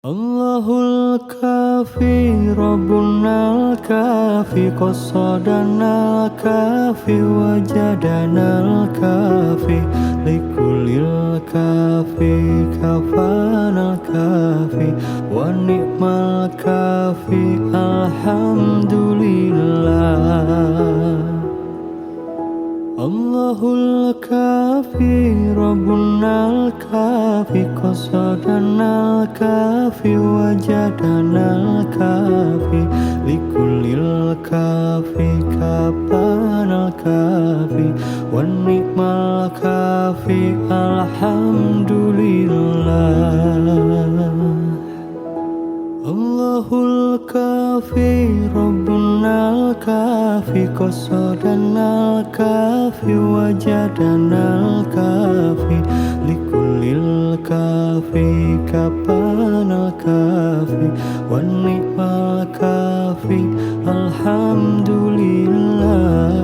Allahul kafi Rabbunal kafi qasadanal kafi wajadanal kafi likulil kafi kafanal kafi wa ni'mal kafi alhamdulillah. Allahul kafi Rabbunal kafi qasadanal kafi wajadanal kafi likulil kafi kapanal kafi wa ni'mal kafi alhamdulillah. Allahul kafi Rabbunal kafi qasadanal kafi wajadanal kafi likulil kafi kapanal kafi wa ni'mal kafi alhamdulillah.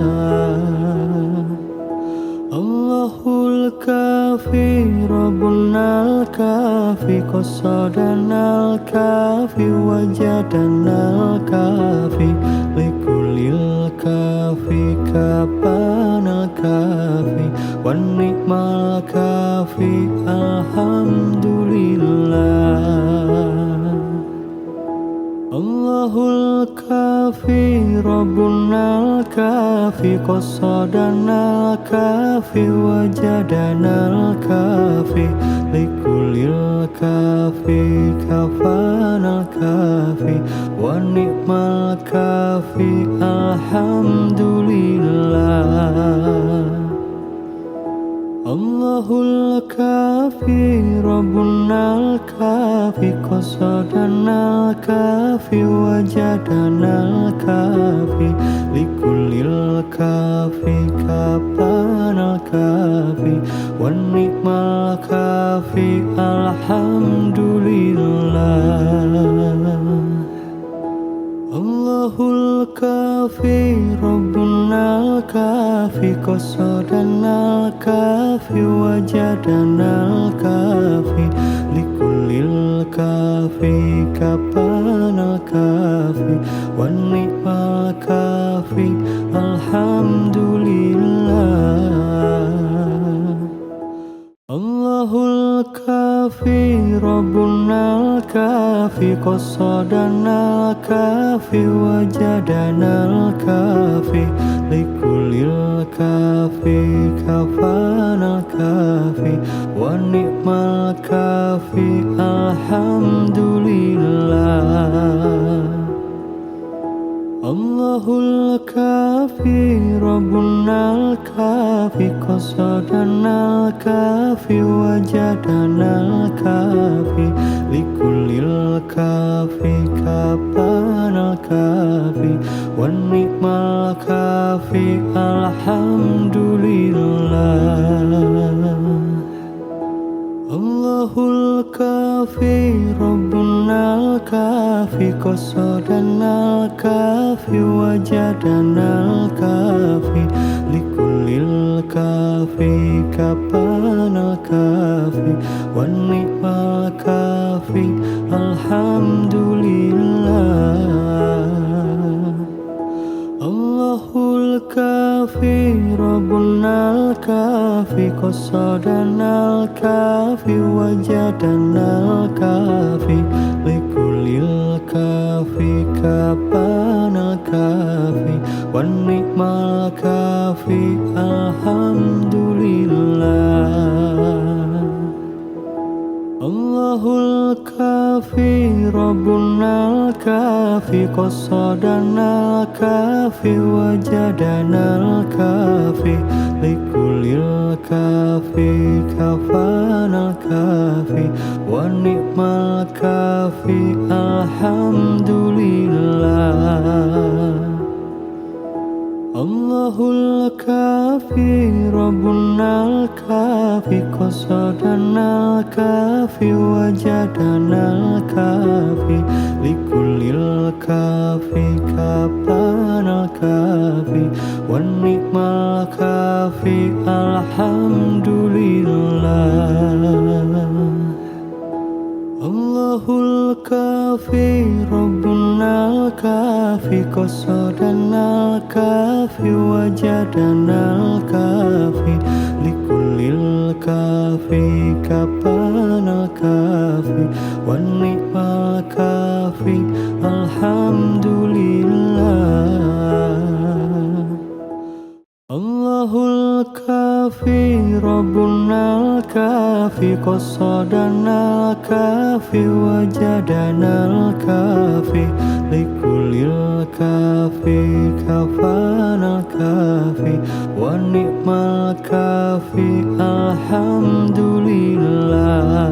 Allahul kafi Rabbunal kafi qasadanal kafi wajadanal kafi likulil kafi kapanal kafi wa ni'mal kafi alhamdulillah. Allahul kafi Rabbunal kafi qasadanal kafi wajadanal kafi likulil kafi kafanal kafi wa ni'mal kafi alhamdulillah. Allahul kafi Rabbunal kafi qasadanal kafi wajadanal kafi likulil kafi kapanal kafi wa ni'mal kafi alhamdulillah. Allahul kafi Rabbunal kafi qasadanal kafi wajadanal kafi likulil kafi kapanal kafi wa ni'mal kafi alhamdulillah. Allahul kafi Rabbunal kafi qasadanal kafi wajadanal kafi likulil kafi kafanal kafi wa ni'mal kafi alhamdulillah. Allahul kafi Rabbunal kafi qasadanal kafi wajadanal kafi likulil kafi kapanal kafi wa ni'mal kafi alhamdulillah. Allahul kafi Rabbunal kafi qasadanal kafi wajadanal kafi likulil kafi kapanal kafi wa ni'mal kafi alhamdulillah. Allahul kafi Rabbunal kafi qasadanal kafi wajadanal kafi likulil kafi kapanal kafi wa ni'mal kafi alhamdulillah. Allahul kafi Rabbunal kafi qasadanal kafi wajadanal kafi likulil kafi kafanal kafi wa ni'mal kafi alhamdulillah. Allahul kafi Rabbunal kafi qasadanal kafi wajadanal kafi likulil kafi kapanal kafi wa ni'mal kafi alhamdulillah. Allahul الكافي ربنا الكافي قصدنا الكافي وجدنا الكافي لكل الكافي كفانا الكافي والنعم الكافي الحمد لله. الله الكافي ربنا الكافي قصدنا الكافي وجدنا الكافي لكل الكافي كفانا الكافي والنعم الكافي الحمد لله.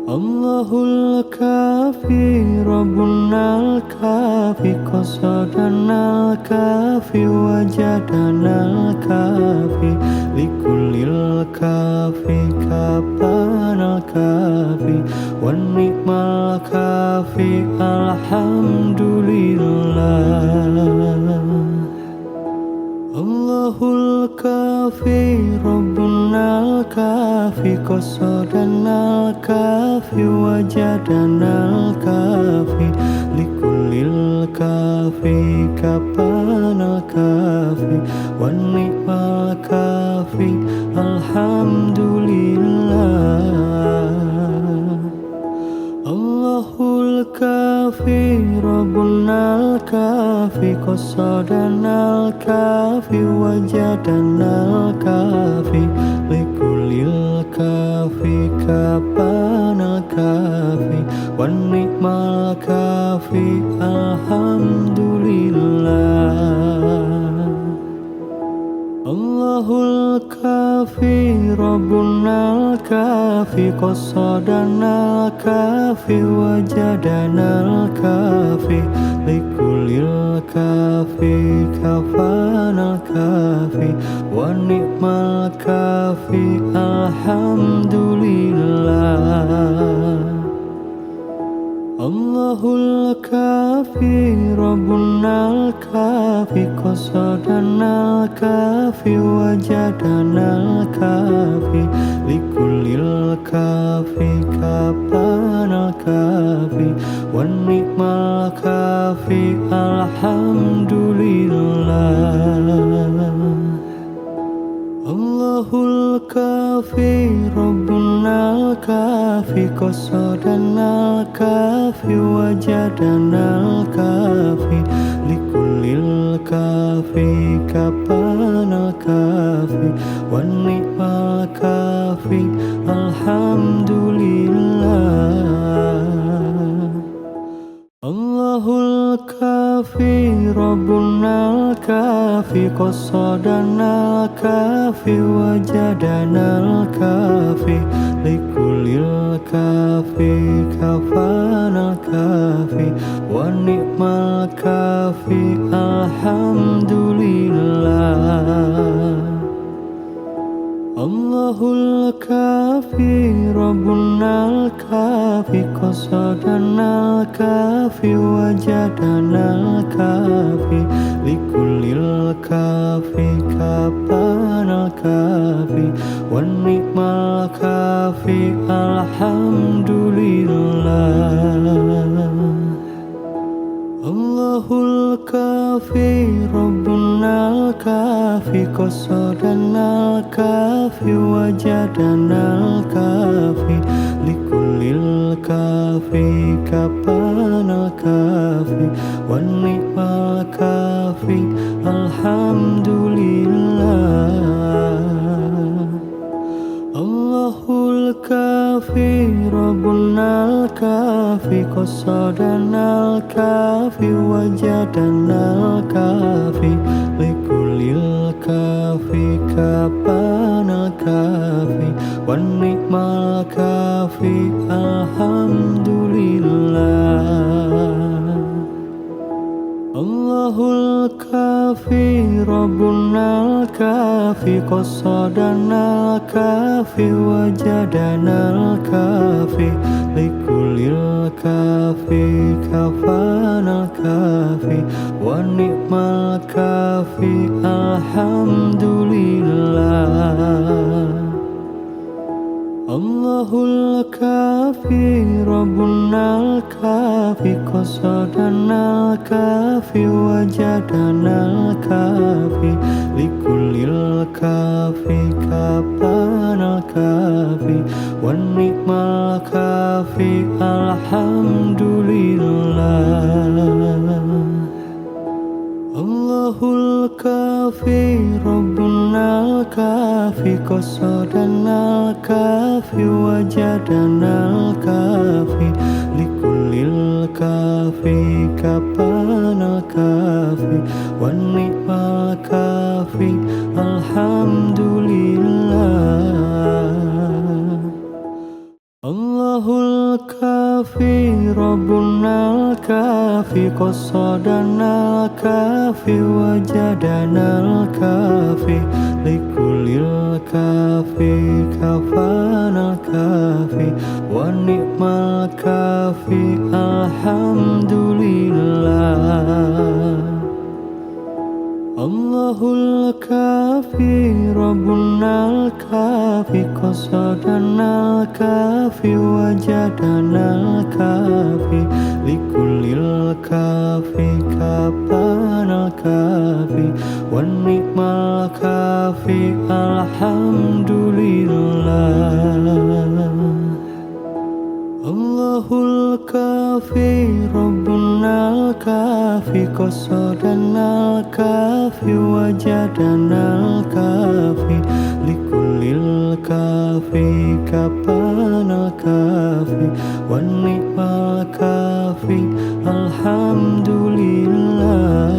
الله الكافي ربنا الكافي قصدنا الكافي وجدنا الكافي لكل الكافي كفانا الكافي والنعم الكافي الحمد لله. الله الكافي ربنا الكافي قصدنا الكافي وجدنا الكافي لكل الكافي كفانا الكافي والنعم الكافي الحمد لله. الله الكافي ربنا الكافي قصدنا الكافي وجدنا الكافي لكل الكافي كفانا الكافي والنعم الكافي الحمد لله. الله الكافي ربنا الكافي قصدنا الكافي وجدنا الكافي لكل الكافي كفانا الكافي والنعم الكافي الحمد لله. الله الكافي ربنا الكافي قصدنا الكافي وجدنا الكافي لكل الكافي كفانا الكافي والنعم الكافي الحمد لله. الله الكافي ربنا الكافي قصدنا الكافي وجدنا الكافي لكل الكافي كفانا الكافي والنعم الكافي الحمد لله. الله الكافي ربنا الكافي قصدنا الكافي وجدنا الكافي لكل الكافي كفانا الكافي والنعم الكافي الحمد لله. الله الكافي ربنا الكافي قصدنا الكافي وجدنا الكافي لكل الكافي كفانا الكافي والنعم الكافي الحمد لله. الله الكافي ربنا الكافي قصدنا الكافي وجدنا الكافي لكل الكافي كفانا الكافي والنعم الكافي الحمد لله. الله الكافي ربنا الكافي قصدنا الكافي وجدنا الكافي لكل الكافي كفانا الكافي والنعم الكافي الحمد لله. الله الكافي ربنا الكافي قصدنا الكافي وجدنا الكافي لكل الكافي كفانا الكافي والنعم الكافي الحمد لله. Allahul kafi Rabbunal kafi qasadanal kafi wajadanal kafi likulil kafi kapanal kafi wan ni'mal kafi alhamdulillah. Allahul kafi Rabbunal kafi qasadanal kafi wajadanal kafi likulil kafi kapanal kafi wan ni'mal kafi alhamdulillah. Allahul kafi Rabbunal kafi qasadanal kafi wajadanal kafi likulil kafi kafanal kafi wan ni'mal kafi alhamdulillah. Allahul kafi Rabbunal kafi qasadanal kafi wajadanal kafi likulil kafi kapanal kafi wan ni'mal kafi alhamdulillah. Allahul kafi Rabbunal kafi qasadanal kafi wajadanal kafi likulil kafi kapanal kafi wan ni'mal kafi alhamdulillah.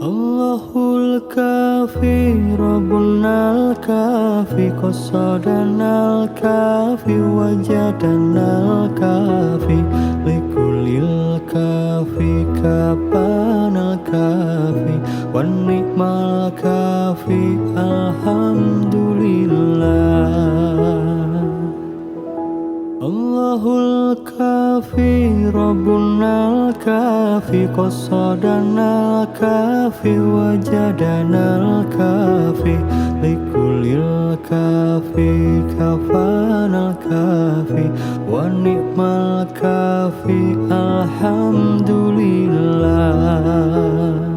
Allahul kafi Rabbunal kafi qasadanal kafi wajadanal kafi likulil kafi kapanal kafi wan ni'mal kafi alhamdulillah. Allahul kafi Rabbunal kafi qasadanal kafi wajadanal kafi likulil kafi kafanal kafi wan ni'mal kafi alhamdulillah.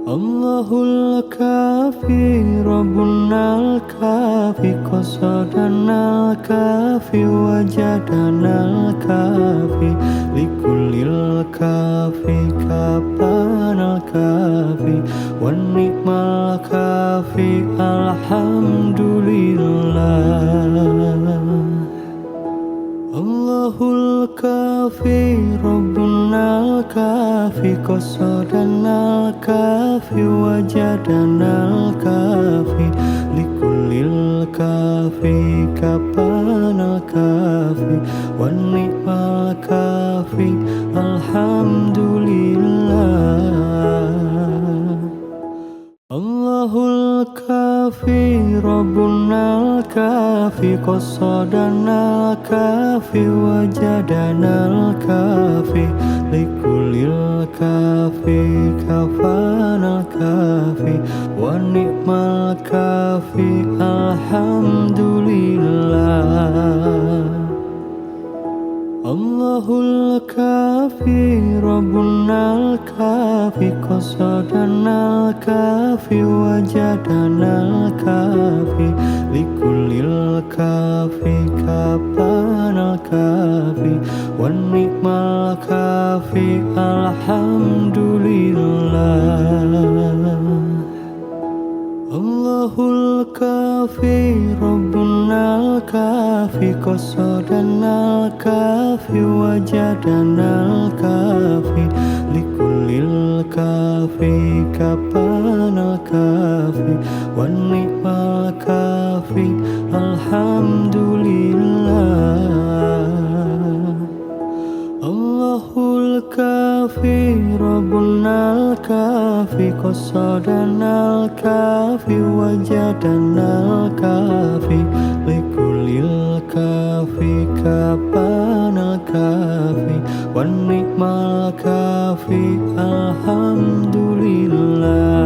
Allahul kafi Rabbunal kafi qasadanal kafi wajadanal kafi likulil kafi kapanal kafi wan ni'mal kafi alhamdulillah. Allahul kafi Rabbunal kafi qasadanal kafi wajadanal kafi likulil kafi kapanal kafi wan ni'mal kafi alhamdulillah. Allahul kafi Rabbunal kafi qasadanal kafi wajadanal kafi likulil kafi kafanal kafi wan ni'mal kafi alhamdulillah. Allahul kafi Rabbunal kafi qasadanal kafi wajadanal kafi likulil kafi kapanal kafi wan ni'mal kafi alhamdulillah. Allahul kafi Rabbunal kafi qasadanal kafi wajadanal kafi likulil kafi kapanal kafi wan ni'mal kafi alhamdulillah. Allahul kafi Rabbunal kafi qasadanal kafi wajadanal kafi likulil kafi kapanal kafi wan ni'mal kafi alhamdulillah.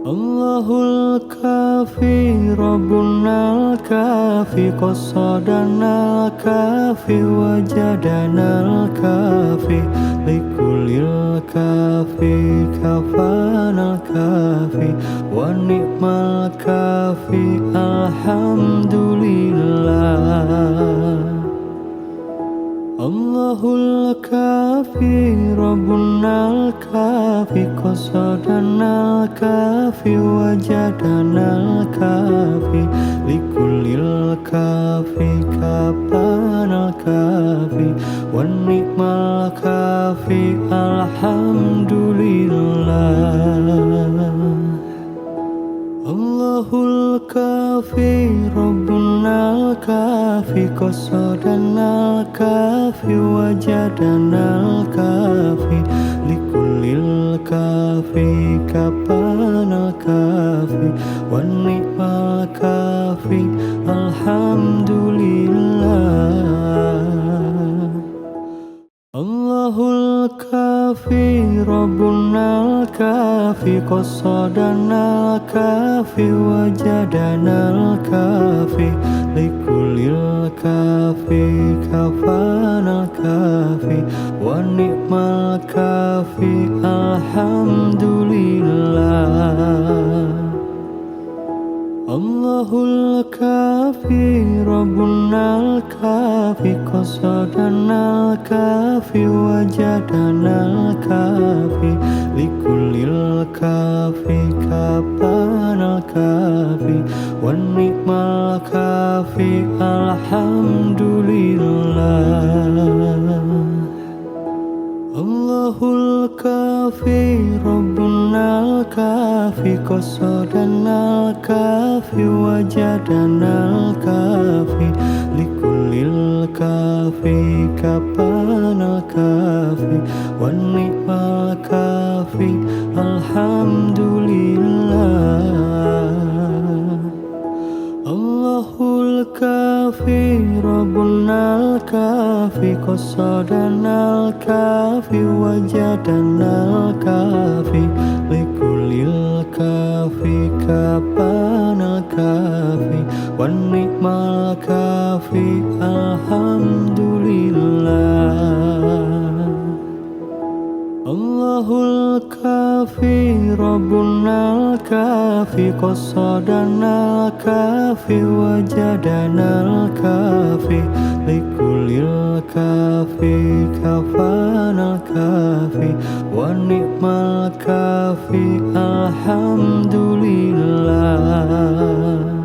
Allah Allahul kafi Rabbunal kafi qasadanal kafi wajadanal kafi likulil kafi kafanal kafi wa ni'mal kafi alhamdulillah. Allahul kafi Rabbunal kafi qasadanal kafi wajadanal kafi likulil kafi kafanal kafi wa ni'mal kafi alhamdulillah. Allahul kafi Rabbunal kafi qasadanal kafi wajadanal kafi likulil kafi kafanal kafi wa ni'mal kafi alhamdulillah. Allahul kafi Rabbunal kafi qasadanal kafi wajadanal kafi likulil kafi kafanal kafi wa ni'mal kafi alhamdulillah. Allahul kafi Rabbunal kafi qasadanal kafi wajadanal kafi likulil kafi kafanal kafi wa ni'mal kafi alhamdulillah. Allahul kafi Rabbunal kafi qasadanal kafi wajadanal kafi likulil kafi kafanal kafi wa ni'mal kafi alhamdulillah. Allahul kafi Rabbunal kafi qasadanal kafi wajadanal kafi likulil kafi kafanal kafi wa ni'mal kafi alhamdulillah. Allahul kafi Rabbunal kafi qasadanal kafi wajadanal kafi likulil kafi kafanal kafi wa ni'mal kafi alhamdulillah.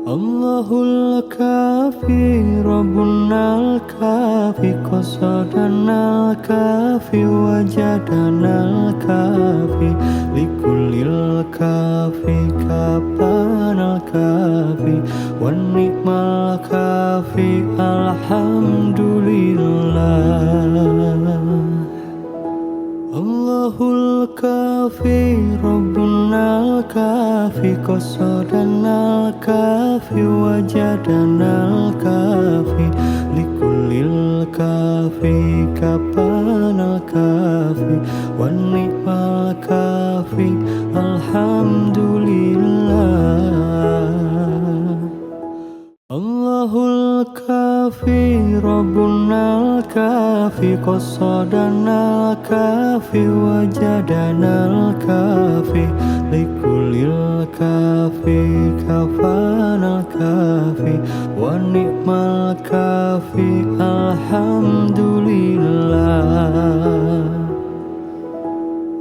Allahul kafi Rabbunal kafi qasadanal kafi wajadanal kafi likulil kafi kafanal kafi wa ni'mal kafi alhamdulillah. Allahul kafi Rabbunal kafi qasadanal kafi wajadanal kafi likulil kafi kafanal kafi wa ni'mal kafi alhamdulillah. Allahul kafi Rabbunal kafi qasadanal kafi wajadanal kafi likulil kafi kafanal kafi wa ni'mal kafi alhamdulillah.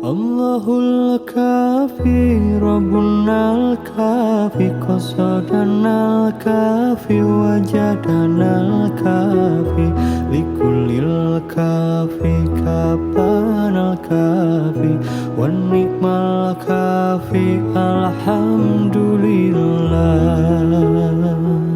Allahul kafi Rabbunal kafi qasadanal kafi wajadanal kafi likulil kafi kafanal kafi wa ni'mal kafi alhamdulillah.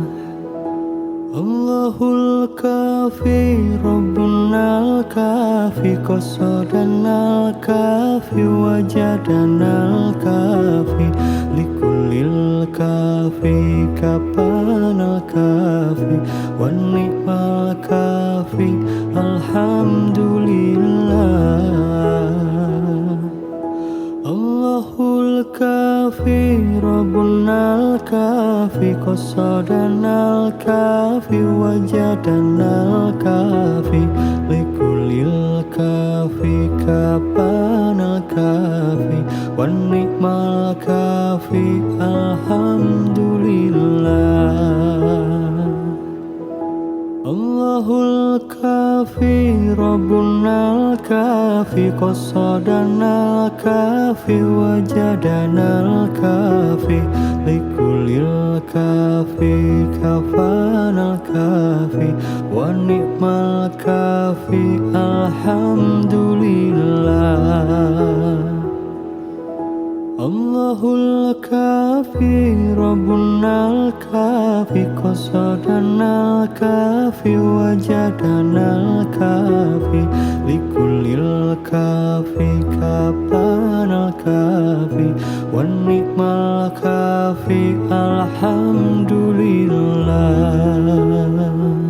Allahul kafi Rabbunal kafi qasadanal kafi wajadanal kafi likulil kafi kafanal kafi wa ni'mal kafi alhamdulillah. Allahul kafi Rabbunal kafi qasadanal kafi wajadanal kafi likulil kafi kapanal kafi wan nikmal kafi alhamdulillah. Allahul kafi Rabbunal kafi qasadanal kafi wajadanal kafi likulil kafi kafanal kafi wan nikmal kafi alhamdulillah. Allahul kafi Rabbunal kafi qasadanal kafi wajadanal kafi likulil kafi kapanal kafi wan nikmal kafi alhamdulillah.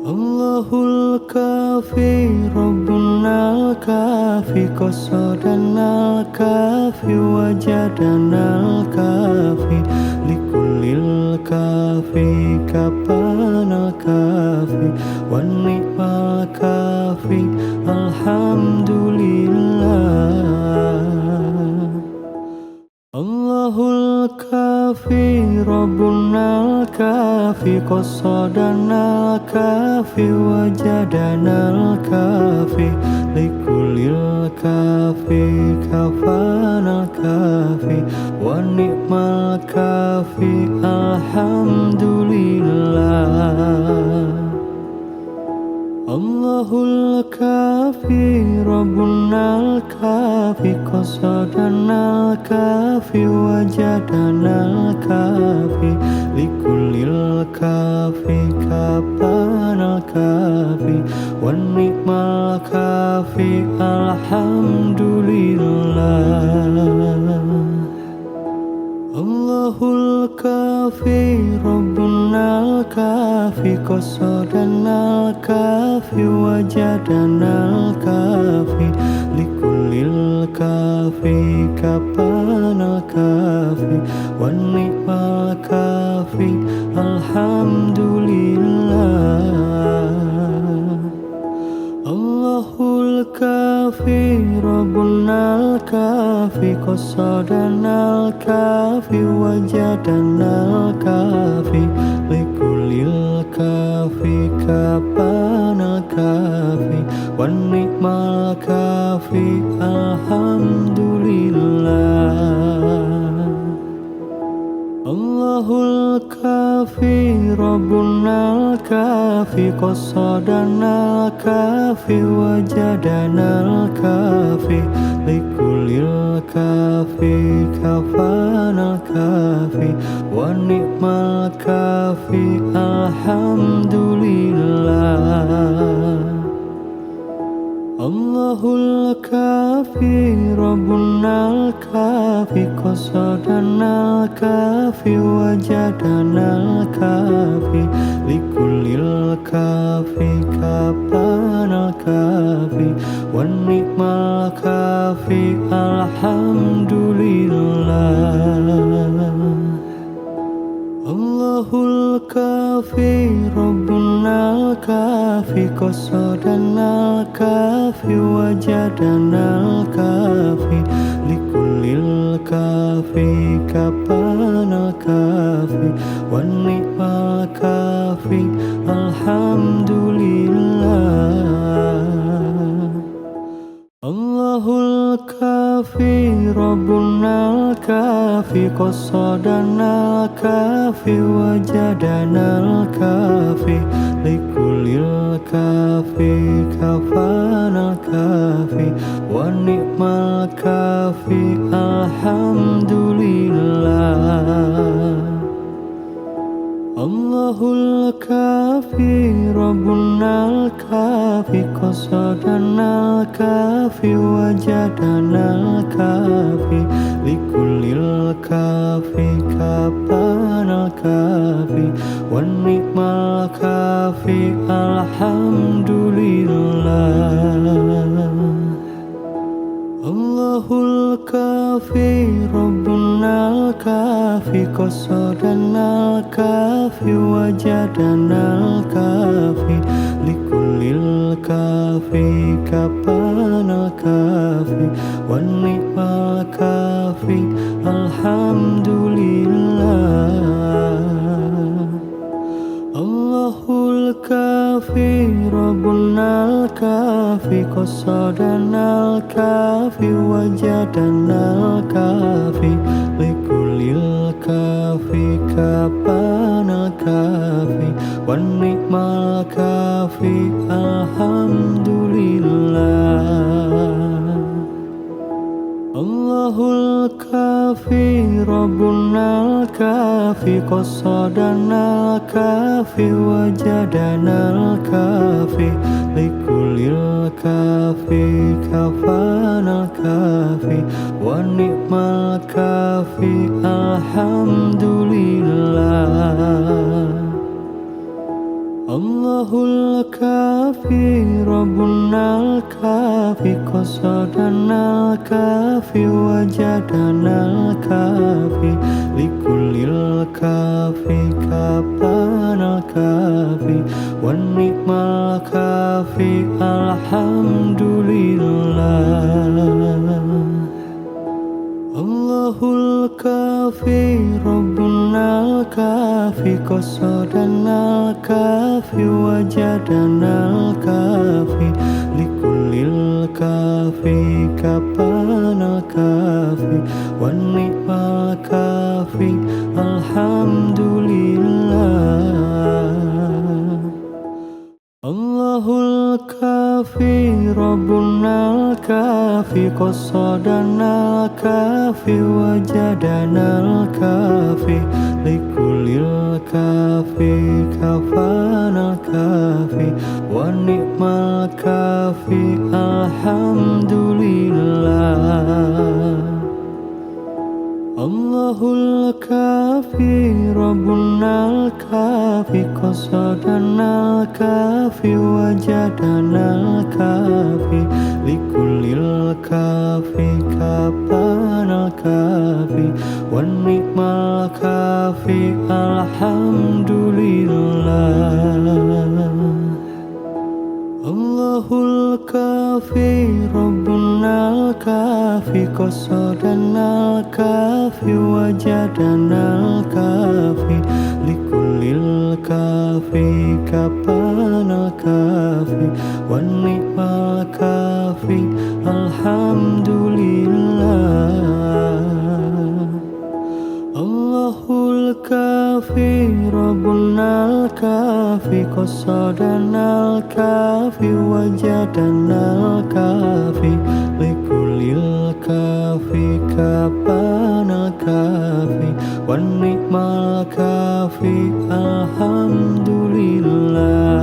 Allahul kafi Rabbunal kafi qasadanal kafi wajadanal kafi likulil kafi kapanal kafi wan nikmal kafi alhamdulillah. Allahul kafi Rabbunal kafi qasadanal kafi wajadanal kafi likulil kafi kafanal kafi wan nikmal kafi alhamdulillah. Allahul kafi Rabbunal kafi qasadanal kafi wajadanal kafi likulil kafi kapanal kafi wan nikmal kafi alhamdulillah. Allahul kafi Rabbunal kafi qasadanal kafi wajadanal kafi likulil kafi kapanal kafi wan nikmal kafi alhamdulillah. Allahul kafi Rabbunal kafi qasadanal kafi wajadanal kafi likulil kafi kapanal kafi wan nikmal kafi alhamdulillah. Allahul kafi Rabbunal kafi qasadanal kafi wajadanal kafi likulil kafi kafanal kafi wan nikmal kafi alhamdulillah. Allahul kafi Rabbunal kafi qasadanal kafi wajadanal kafi likulil kafi kapanal kafi wan nikmal kafi alhamdulillah. Allahul kafi Rabbunal kafi qasadanal kafi wajadanal kafi likulil kafi kapanal kafi wan nikmal kafi alhamdulillah. Allahul kafi Rabbunal kafi qasadanal kafi wajadanal kafi likulil kafi kafanal kafi wan nikmal kafi alhamdulillah. Allahul kafi Rabbunal kafi qasadanal kafi wajadanal kafi likulil kafi kapanal kafi wan nikmal kafi alhamdulillah. Allahul الكافي ربنا الكافي قصدنا الكافي وجدنا الكافي لكل الكافي كفانا الكافي والنعم الكافي الحمد لله. الله الكافي ربنا الكافي قصدنا الكافي وجدنا الكافي لكل الكافي كفانا الكافي والنعم الكافي الحمد لله. الله الكافي ربنا الكافي قصدنا الكافي وجدنا الكافي لكل الكافي كفانا الكافي والنعم الكافي الحمد لله. الله الكافي ربنا الكافي قصدنا الكافي وجدنا الكافي لكل الكافي كفانا الكافي والنعم الكافي الحمد لله. الله الكافي ربنا الكافي قصدنا الكافي وجدنا الكافي لكل الكافي كفانا الكافي والنعم الكافي الحمد لله. الله الكافي ربنا الكافي قصدنا الكافي وجدنا الكافي لكل الكافي كفانا الكافي والنعم الكافي الحمد لله. الله الكافي ربنا الكافي قصدنا الكافي وجدنا الكافي لكل الكافي كفانا الكافي والنعم الكافي الحمد لله. الله الكافي ربنا الكافي قصدنا الكافي وجدنا الكافي لكل الكافي كفانا الكافي والنعم الكافي الحمد لله. الله الكافي ربنا الكافي قصدنا الكافي وجدنا الكافي لكل الكافي كفانا الكافي والنعم الكافي الحمد لله.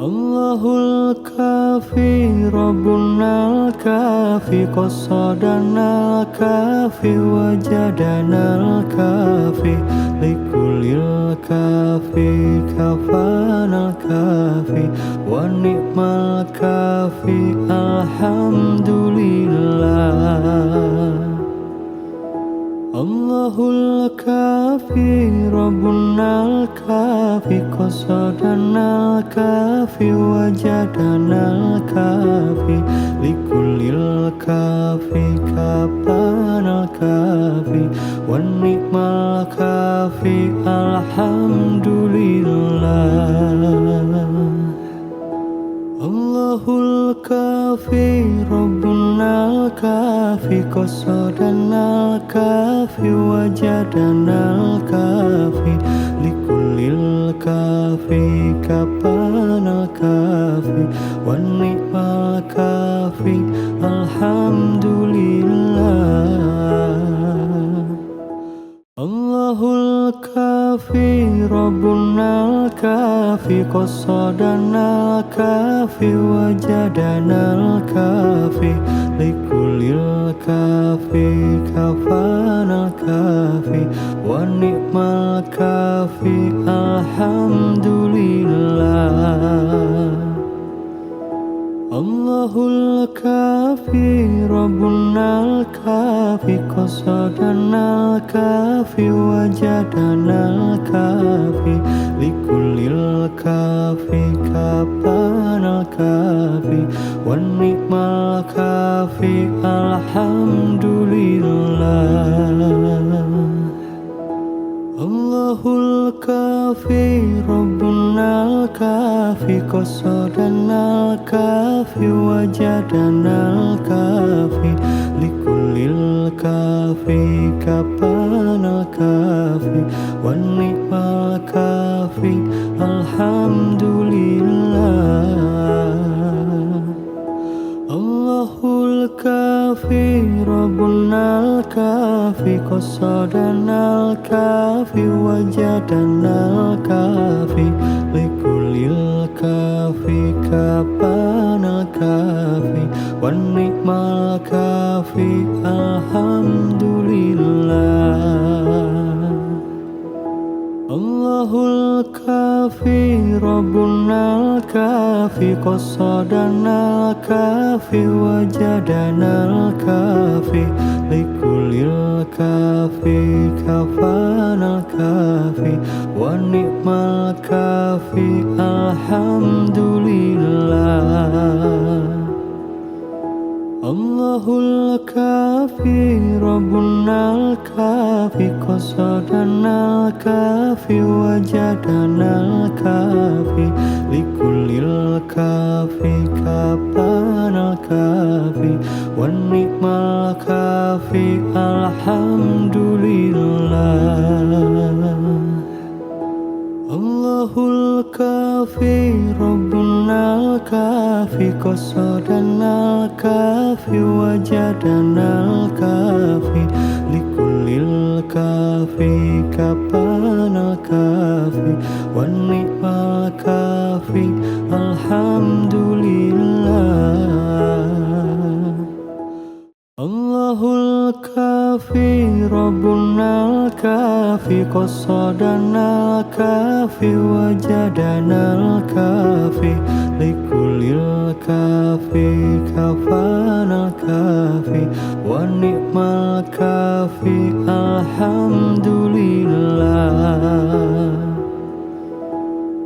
الله الكافي ربنا الكافي قصدنا الكافي وجدنا الكافي لكل الكافي كفانا الكافي والنعم الكافي الحمد لله. الله الكافي ربنا الكافي قصدنا الكافي وجدنا الكافي لكل الكافي كفانا الكافي والنعم الكافي الحمد لله. الله الكافي ربنا الكافي قصدنا الكافي وجدنا الكافي لكل الكافي كفانا الكافي والنعم الكافي الحمد لله. الله الكافي ربنا الكافي قصدنا الكافي وجدنا الكافي لكل الكافي كفانا الكافي والنعم الكافي الحمد لله. Allahul kafi Rabbunal kafi qasadanal kafi wajadanal kafi likulil kafi kapanal kafi wan ni'mal kafi alhamdulillah. Allahul kafi Rabbunal kafi qasadanal kafi wajadanal kafi likulil kafi kapanal kafi wan ni'mal kafi alhamdulillah. Allahul kafi Rabbunal kafi qasadanal kafi wajadanal kafi likulil kafi kapanal kafi wan ni'mal kafi alhamdulillah. Allahul kafi Rabbunal kafi qasadanal kafi wajadanal kafi likulil kafi kafanal kafi wan ni'mal kafi alhamdulillah. Allahul kafi Rabbunal kafi qasadanal kafi wajadanal kafi likulil kafi kapanal kafi wan ni'mal kafi alhamdulillah. Allahul kafi Rabbunal kafi qasadanal kafi wajadanal kafi likulil kafi kapanal kafi wan ni'mal kafi alhamdulillah. Allahul kafi Rabbunal kafi qasadanal kafi wajadanal kafi likulil kafi kafanal kafi wan ni'mal kafi alhamdulillah.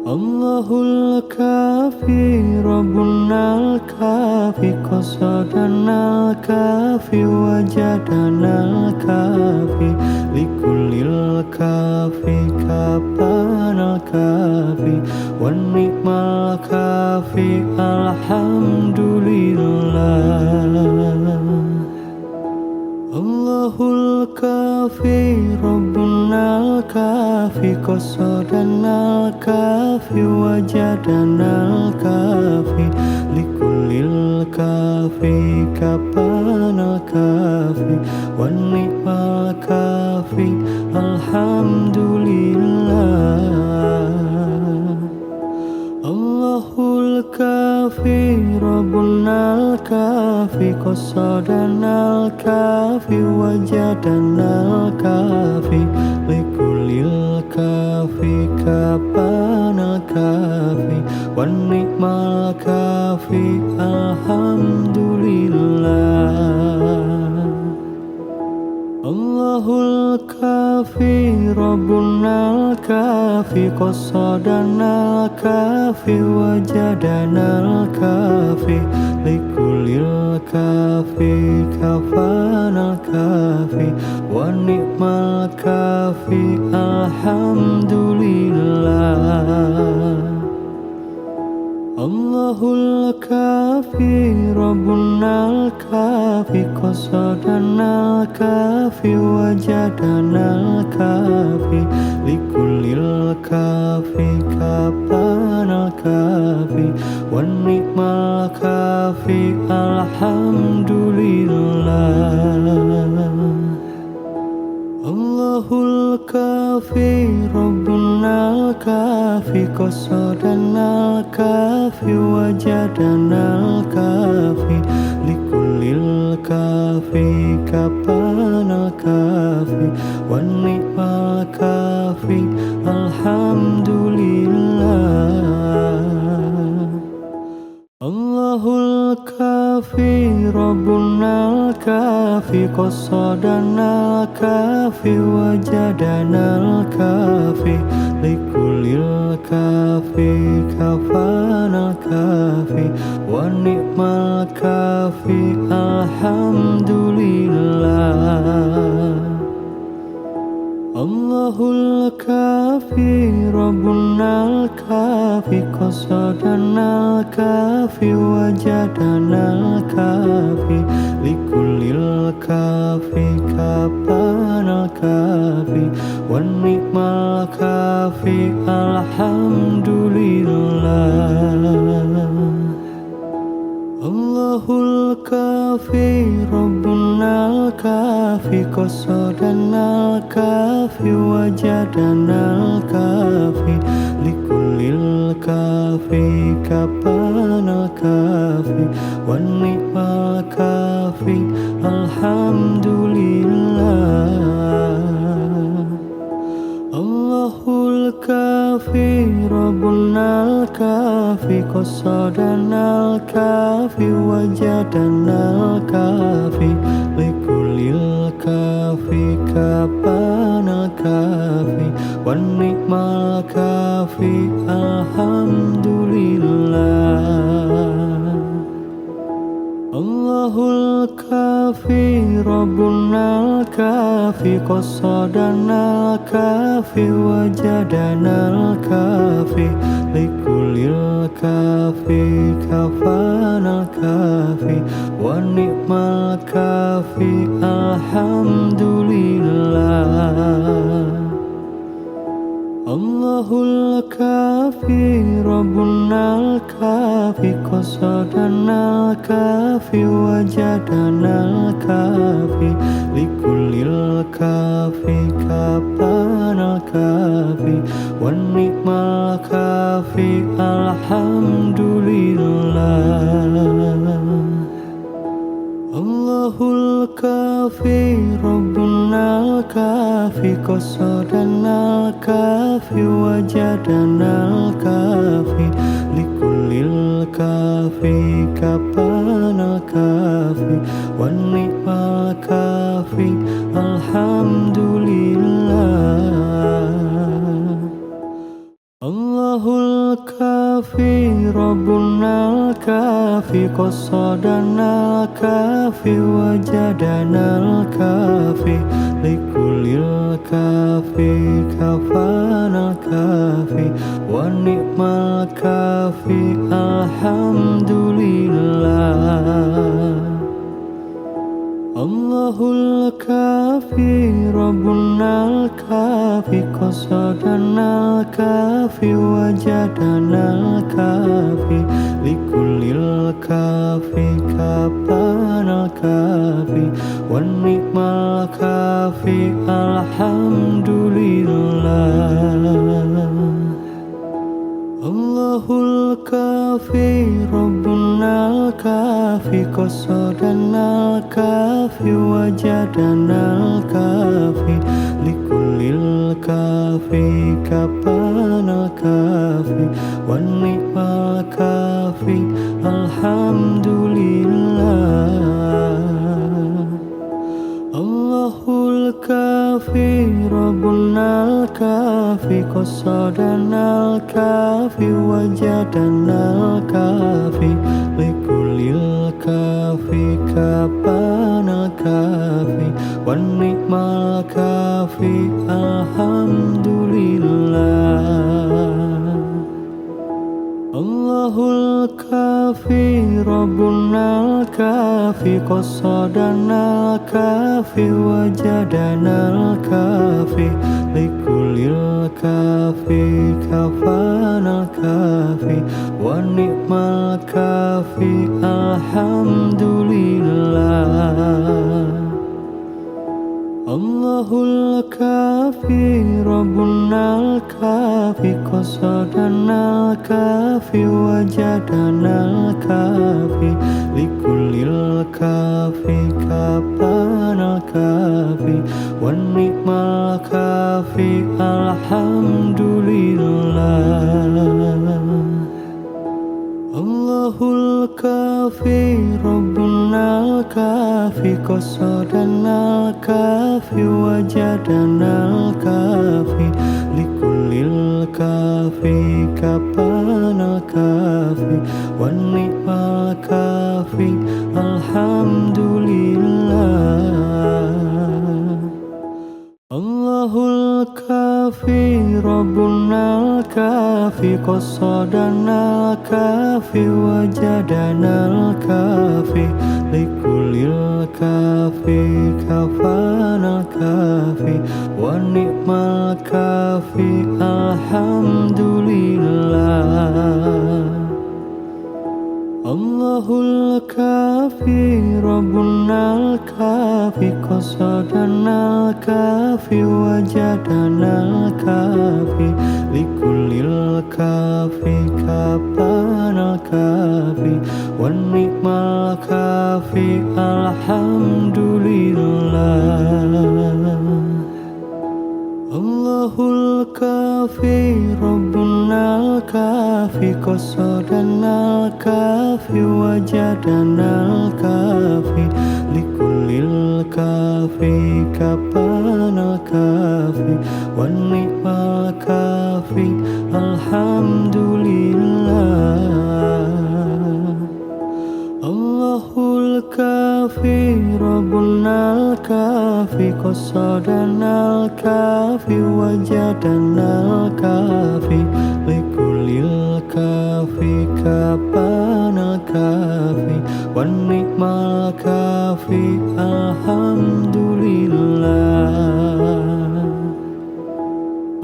Allahul kafi Rabbunal kafi qasadanal kafi wajadanal kafi likulil kafi kapanal kafi wan ni'mal kafi alhamdulillah. Allahul kafi Rabbunal kafi qasadanal kafi wajadanal kafi likulil kafi kapanal kafi wan ni'mal kafi alhamdulillah. Allahul kafi Rabbunal kafi qasadanal kafi wajadanal kafi likulil kafi kapanal kafi wan ni'mal kafi alhamdulillah. Allahul kafi Rabbunal kafi qasadanal kafi wajadanal kafi likulil kafi kafanal kafi wan ni'mal kafi alhamdulillah. Allahul kafi Rabbunal kafi qasadanal kafi wajadanal kafi likulil kafi kapanal kafi wan ni'mal kafi alhamdulillah. Allahul kafi Rabbunal kafi qasadanal kafi wajadanal kafi likulil kafi kapanal kafi wan ni'mal kafi alhamdulillah. Allahul ربنا الكافي قصدنا الكافي وجدنا الكافي لكل الكافي كفانا الكافي ونعم الكافي الحمد لله. الله الكافي ربنا الكافي قصدنا الكافي وجدنا الكافي لكل الكافي كفانا الكافي والنعم الكافي الحمد لله. الله الكافي ربنا الكافي قصدنا الكافي وجدنا الكافي لكل الكافي كفانا الكافي والنعم الكافي الحمد لله. الله الكافي ربنا الكافي قصدنا الكافي وجدنا الكافي لكل الكافي كفانا الكافي والنعم الكافي الحمد لله. الله الكافي ربنا الكافي قصدنا الكافي وجدنا الكافي لكل الكافي كفانا الكافي والنعم الكافي الحمد لله. الله الكافي ربنا الكافي قصدنا الكافي وجدنا الكافي لكل الكافي كفانا الكافي والنعم الكافي الحمد لله. الله الكافي ربنا الكافي قصدنا الكافي وجدنا الكافي لكل الكافي كفانا الكافي والنعم الكافي الحمد لله. الله الكافي ربنا الكافي قصدنا الكافي وجدنا الكافي لكل الكافي كفانا الكافي والنعم الكافي الحمد لله. الله الكافي ربنا الكافي قصدنا الكافي وجدنا الكافي لكل الكافي كفانا الكافي والنعم الكافي الحمد لله. الله الكافي ربنا الكافي قصدنا الكافي وجدنا الكافي لكل الكافي كفانا الكافي والنعم الكافي الحمد لله. الله الكافي ربنا الكافي قصدنا الكافي وجدنا الكافي لكل الكافي كفانا الكافي والنعم الكافي الحمد لله. الله الكافي ربنا الكافي قصدنا الكافي وجدنا الكافي لكل الكافي كفانا الكافي والنعم الكافي الحمد لله. الله الكافي ربنا الكافي قصدنا الكافي وجدنا الكافي لكل الكافي كفانا الكافي والنعم الكافي الحمد لله. Allahul kafi Rabbunal kafi qasadanal kafi wajadanal kafi likulil kafi kapanal kafi wan ni'mal kafi alhamdulillah. Allahul kafi Rabbunal kafi qasadanal kafi wajadanal kafi likulil kafi kafanal kafi wa ni'mal kafi alhamdulillah. Allahul kafi Rabbunal kafi qasadanal kafi wajadanal kafi likulil kafi kapanal kafi wan ni'mal kafi alhamdulillah. Allahul kafi Rabbunal kafi qasadanal kafi wajadanal kafi likulil kafi kapanal kafi wan ni'mal kafi alhamdulillah. Allahul kafi Rabbunal kafi qasadanal kafi wajadanal kafi likulil kafi kapanal kafi wan ni'mal kafi alhamdulillah.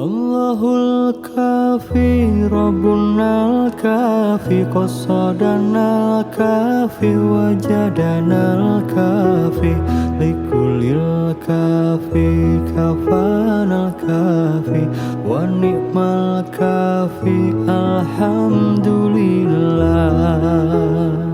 Allahul kafi Rabbunal kafi qasadanal kafi wajadanal kafi likulil kafi kafanal kafi wan ni'mal kafi alhamdulillah.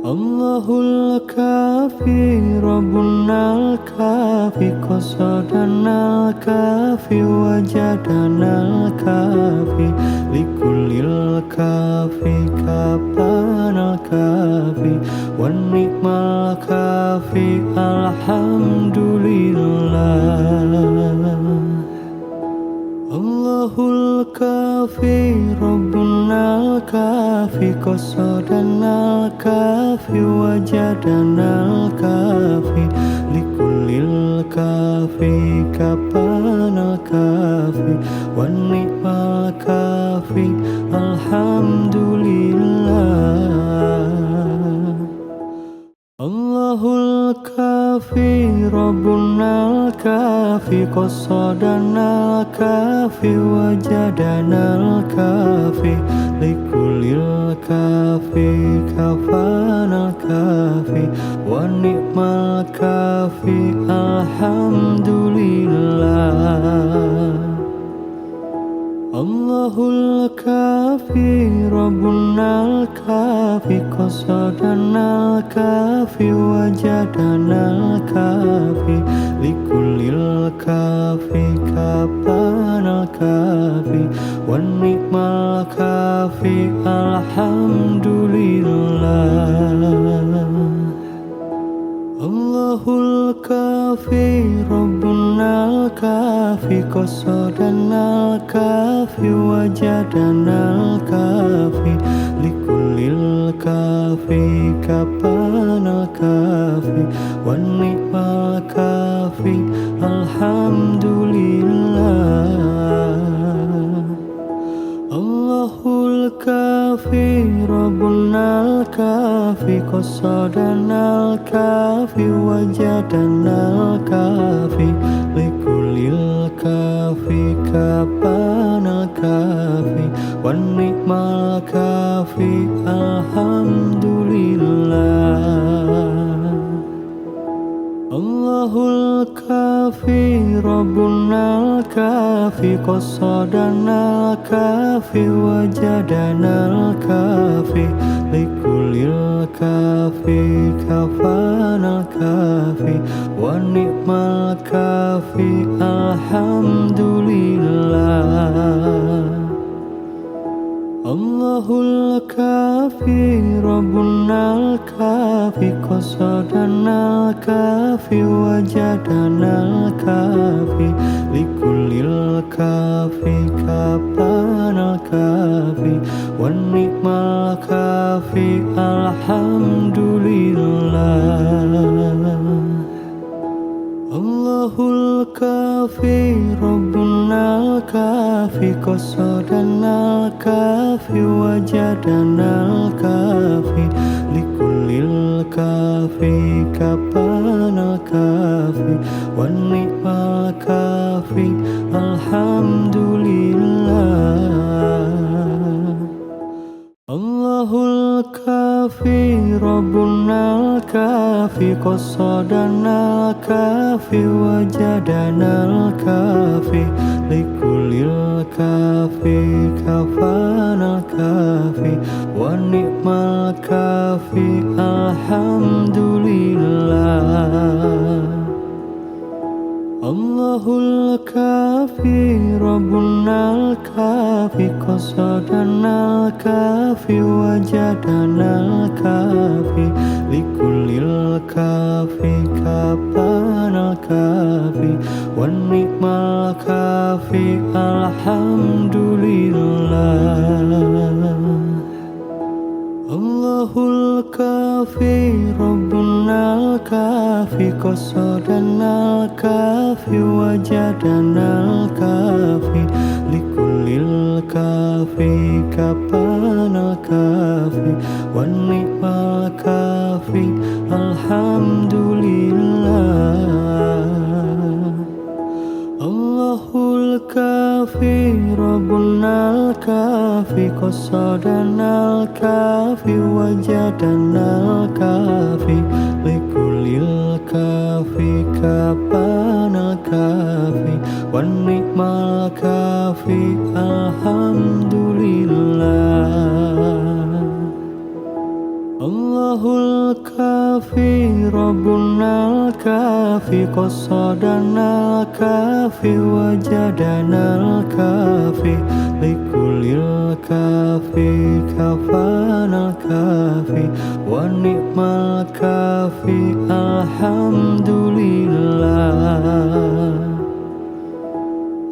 Allahul kafi Rabbunal kafi qasadanal kafi wajadanal kafi likulil kafi kapanal kafi wan ni'mal kafi alhamdulillah. Allahul kafi Rabbunal kafi qasadanal kafi wajadanal kafi likulil kafi kapanal kafi wan ni'mal kafi alhamdulillah. Allahul kafi Rabbunal kafi qasadanal kafi wajadanal kafi likulil kafi kafanal kafi wan ni'mal kafi alhamdulillah. Allahul kafi Rabbunal kafi qasadanal kafi wajadanal kafi likulil kafi kapanal kafi wan ni'mal kafi alhamdulillah. Allahul kafi Rabbunal kafi qasadanal kafi wajadanal kafi likulil kafi kapanal kafi wan ni'mal kafi alhamdulillah. Allahul kafi Rabbunal kafi qasadanal kafi wajadanal kafi likulil kafi kapanal kafi wan ni'mal kafi alhamdulillah. Allahul kafi Rabbunal kafi qasadanal kafi wajadanal kafi likulil kafi kafanal kafi wan ni'mal kafi alhamdulillah. Allahul الكافي ربنا الكافي قصدنا الكافي وجدنا الكافي لكل الكافي كفانا الكافي والنعم الكافي الحمد لله. الله الكافي ربنا الكافي قصدنا الكافي وجدنا الكافي لكل الكافي كفانا الكافي والنعم الكافي الحمد لله. الله الكافي ربنا الكافي قصدنا الكافي وجدنا الكافي لكل الكافي كفانا الكافي والنعم الكافي الحمد لله. الله الكافي ربنا الكافي قصدنا الكافي وجدنا الكافي لكل الكافي كفانا الكافي والنعم الكافي الحمد لله. الله الكافي ربنا الكافي قصدنا الكافي وجدنا الكافي لكل الكافي كفانا الكافي والنعم الكافي الحمد لله. الله الكافي ربنا الكافي قصدنا الكافي وجدنا الكافي لكل الكافي كفانا الكافي والنعم الكافي الحمد لله. الله الكافي ربنا الكافي قصدنا الكافي وجدنا الكافي لكل الكافي كفانا الكافي والنعم الكافي الحمد لله.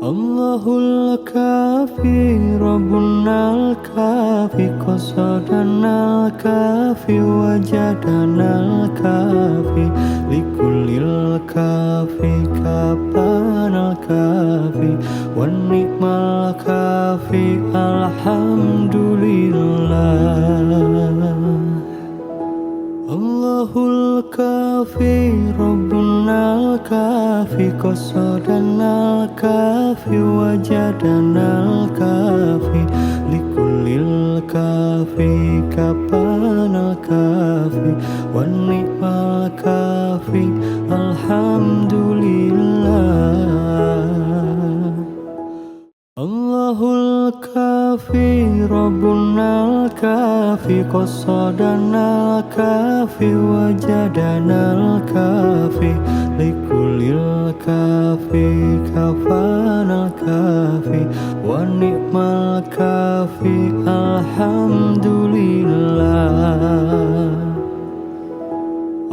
الله الكافي ربنا الكافي قصدنا الكافي وجدنا الكافي لكل الكافي كفانا الكافي والنعم الكافي الحمد لله. الله الكافي ربنا الكافي قصدنا الكافي وجدنا الكافي لكل الكافي كفانا الكافي والنعم الكافي الحمد لله. الله الكافي ربنا الكافي قصدنا الكافي وجدنا الكافي لكل الكافي كفانا الكافي والنعم الكافي الحمد لله.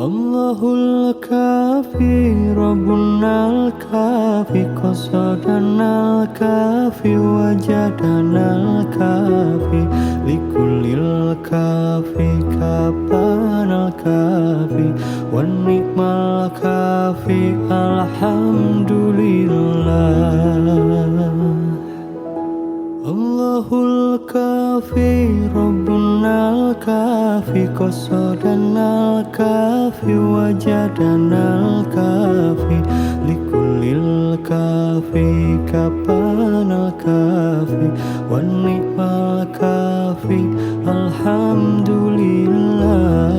الله الكافي ربنا الكافي قصدنا الكافي وجدنا الكافي لكل الكافي كفانا الكافي والنعم الكافي الحمد لله. الله الكافي ربنا الكافي قصدنا الكافي وجدنا الكافي لكل الكافي كفانا الكافي والنعم الكافي الحمد لله.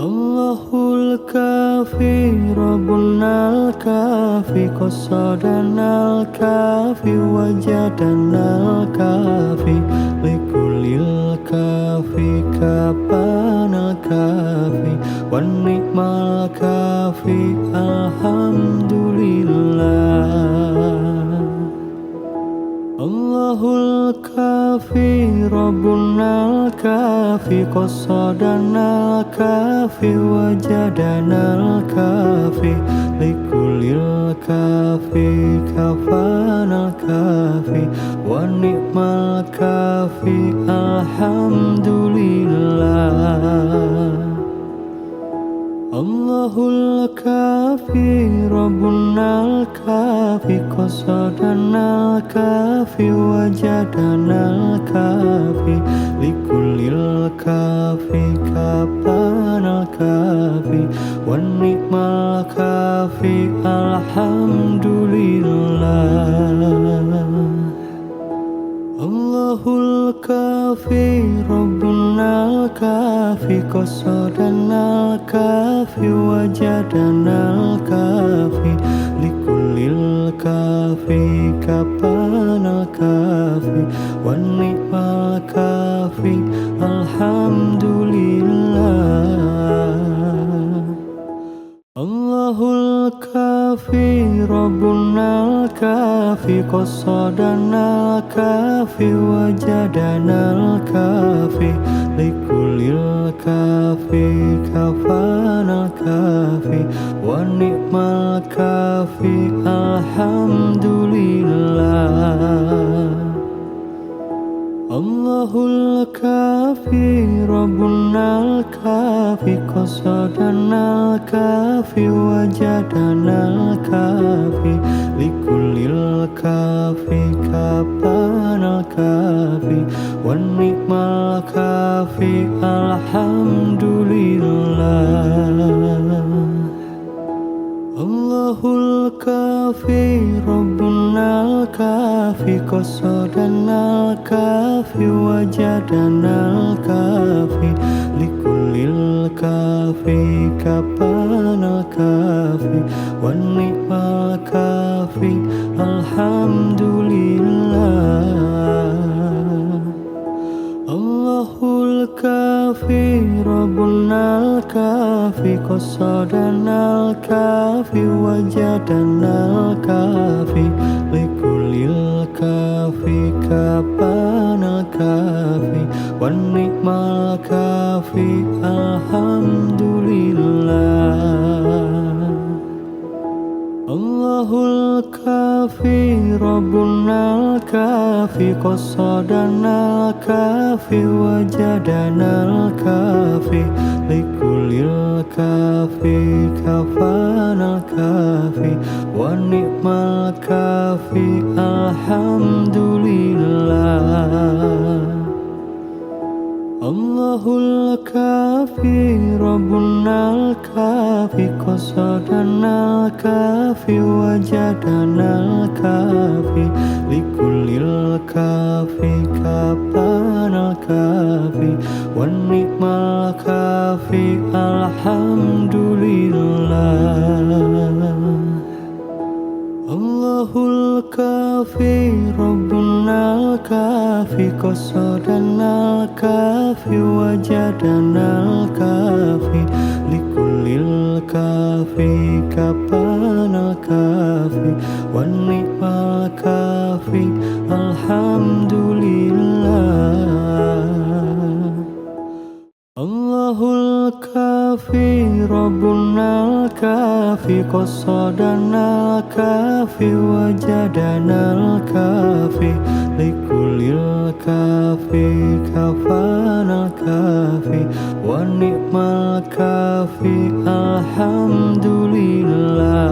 الله الكافي ربنا الكافي قصدنا الكافي وجدنا الكافي لكل الكافي كفانا الكافي والنعم الكافي الحمد لله. الله الكافي ربنا الكافي قصدنا الكافي وجدنا الكافي لكل الكافي كفانا الكافي ونعم الكافي الحمد لله. الله الكافي ربنا الكافي قصدنا الكافي وجدنا الكافي لكل الكافي كفانا الكافي والنعم الكافي الحمد لله. الله الكافي ربنا الكافي قصدنا الكافي وجدنا الكافي لكل الكافي كفانا الكافي والنعم الكافي الحمد لله. الله الكافي ربنا الكافي قصدنا الكافي وجدنا الكافي لكل الكافي كفانا الكافي ونعم الكافي الحمد لله. الله الكافي ربنا الكافي قصدنا الكافي وجدنا الكافي لكل الكافي كفانا الكافي والنعم الكافي الحمد لله. الله الكافي ربنا الكافي قصدنا الكافي وجدنا الكافي لكل الكافي كفانا الكافي والنعم الكافي الحمد لله. الله الكافي ربنا الكافي قصدنا الكافي وجدنا الكافي لكل الكافي كفانا الكافي والنعم الكافي الحمد لله. الله الكافي ربنا الكافي قصدنا الكافي وجدنا الكافي لكل الكافي كفانا الكافي والنعم الكافي الحمد لله. الله الكافي ربنا الكافي قصدنا الكافي وجدنا الكافي لكل الكافي كفانا الكافي والنعم الكافي الحمد لله. الله الكافي ربنا الكافي قصدنا الكافي وجدنا الكافي لكل الكافي كفانا الكافي والنعم الكافي الحمد لله. الله الكافي ربنا الكافي قصدنا الكافي وجدنا الكافي لكل الكافي كفانا الكافي والنعم الكافي الحمد لله.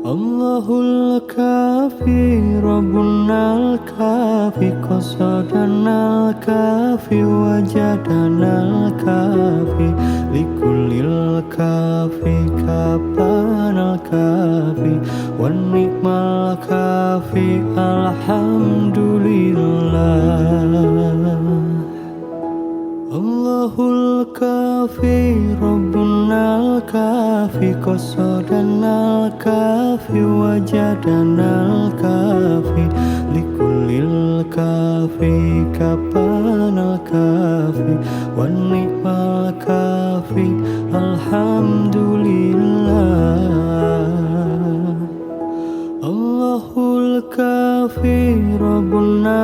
الله الكافي ربنا الكافي قصدنا الكافي وجدنا الكافي لكل الكافي كفانا الكافي والنعم الكافي الحمد لله. الله الكافي ربنا الكافي قصدنا الكافي وجدنا الكافي لكل الكافي كفانا الكافي والنعم الكافي الحمد لله. الله الكافي ربنا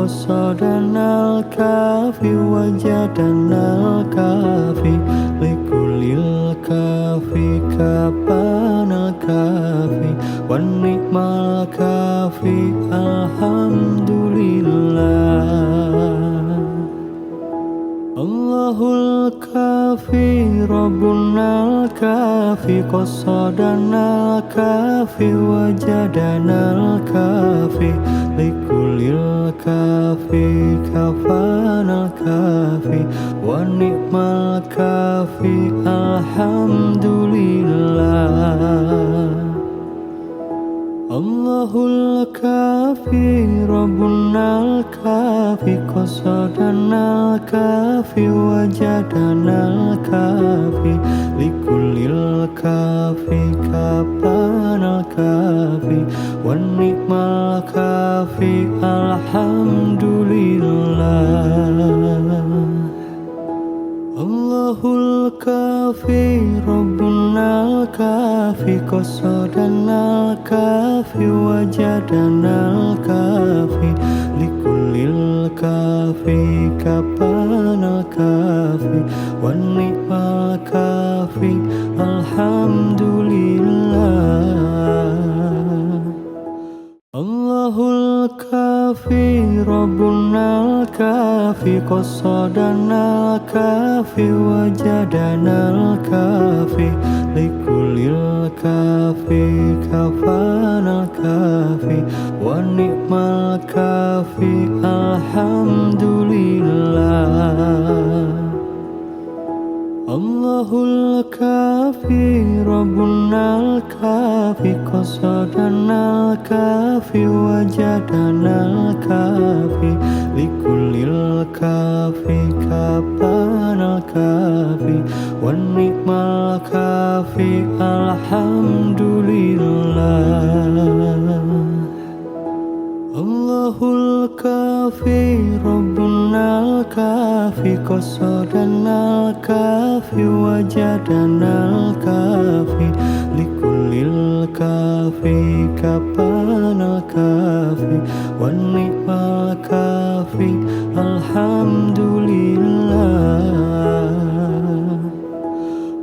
qasadana al-kafi wajadana al-kafi likulil kafi kapana kafi wan ni'mal kafi alhamdulillah. Allahul kafi Rabbuna al-kafi qasadana al-kafi wajadana al-kafi likulil kafi kafana al-kafi wa ni'mal kafi alhamdulillah. Allahul kafi Rabbuna al-kafi qasadana al-kafi wajadana al-kafi likulil kafi kapana al-kafi wan ni'mal kafi alhamdulillah. Allahul kafi Rabbuna al-kafi qasadana al-kafi wajadana al-kafi likulil kafi kapana al-kafi wan ni'mal kafi alhamdulillah. Allahul kafi Rabbuna al-kafi qasadana al-kafi wajadana al-kafi likulil kafi kafana al-kafi wa ni'mal kafi alhamdulillah. Allahul kafi Rabbuna al-kafi qasadana al-kafi wajadana al-kafi likulil kafi kapana al-kafi wan ni'mal kafi alhamdulillah. Allahul kafi Rabbuna al-kafi qasadana al-kafi wajadana al-kafi likulil kafi kapana al-kafi wan ni'mal kafi alhamdulillah.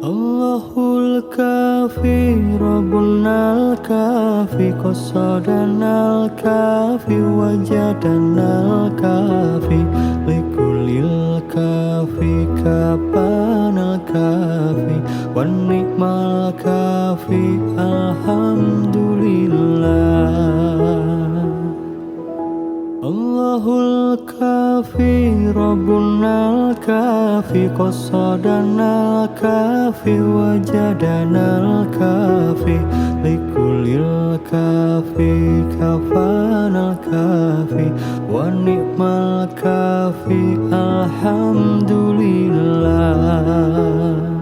Allahul kafi Rabbuna al-kafi qasadana al-kafi wajadana al-kafi likulil kafi kapana al-kafi wan ni'mal kafi alhamdulillah. Allahul kafi Rabbuna al-kafi qasadana al-kafi wajadana al-kafi likulil kafi kafana al-kafi wa ni'mal kafi alhamdulillah.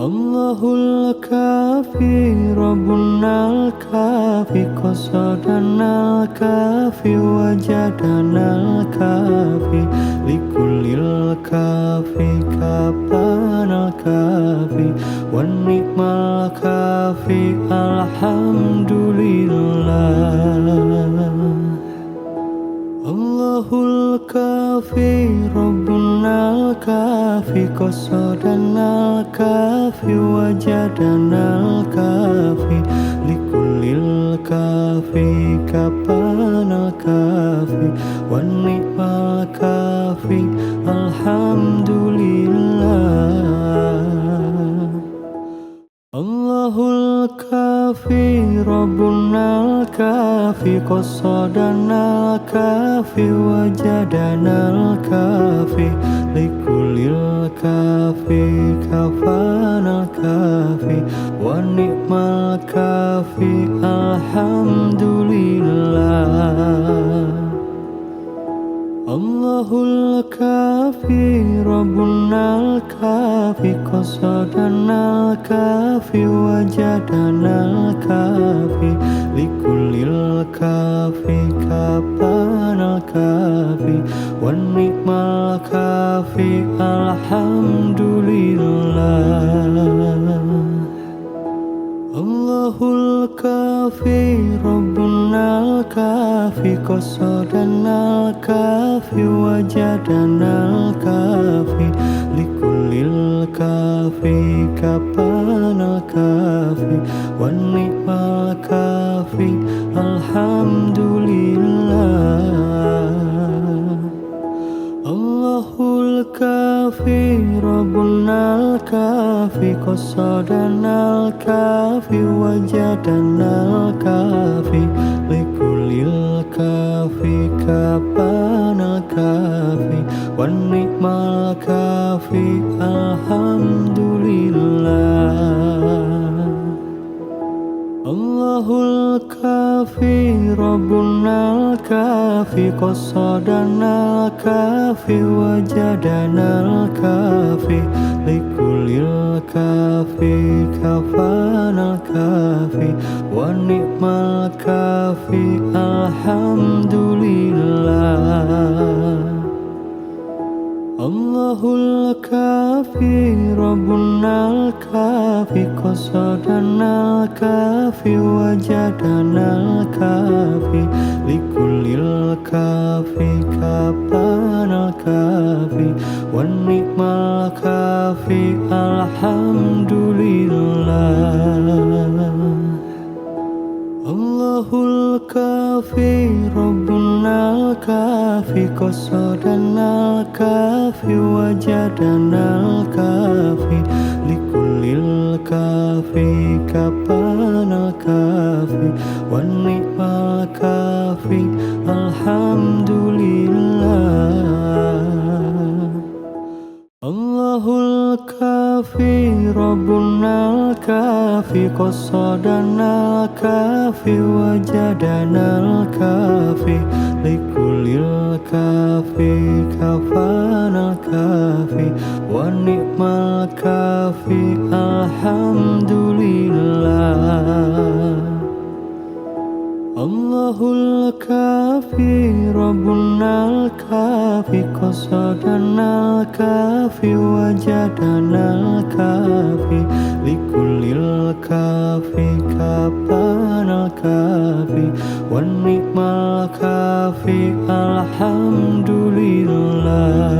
Allahul kafi Rabbuna al-kafi qasadana al-kafi wajadana al-kafi likulil kafi kapana al-kafi wan ni'mal kafi alhamdulillah. Allahul kafi Rabbuna al-kafi qasadana al-kafi wajadana al-kafi likulil kafi kapana al-kafi wan ni'mal kafi alhamdulillah. Allahul kafi Rabbuna al-kafi qasadana al-kafi wajadana al-kafi likulil kafi kafana al-kafi wa ni'mal kafi alhamdulillah. Allahul kafi Rabbuna al-kafi qasadana al-kafi wajadana al-kafi likulil kafi kapana al-kafi wan ni'mal kafi alhamdulillah. Allahul kafi Rabbuna al-kafi qasadana وجدنا الكافي لكل الكافي كفانا الكافي والنعم الكافي الحمد لله. الله الكافي ربنا الكافي قصدنا الكافي وجدنا الكافي لكل الكافي كفانا الكافي والنعم الكافي الحمد لله. الله الكافي ربنا الكافي قصدنا الكافي وجدنا الكافي لكل الكافي كفانا الكافي والنعم الكافي الحمد لله. الله الكافي ربنا الكافي قصدنا الكافي وجدنا الكافي لكل الكافي كفانا الكافي والنعم الكافي الحمد لله. الله الكافي ربنا الكافي قصدنا الكافي وجدنا الكافي لكل الكافي كفانا الكافي والنعم الكافي الحمد لله. الله الكافي ربنا الكافي قصدنا الكافي وجدنا الكافي لكل الكافي كفانا الكافي والنعم الكافي الحمد لله. الله الكافي ربنا الكافي قصدنا الكافي وجدنا الكافي لكل الكافي كفانا الكافي والنعم الكافي الحمد لله.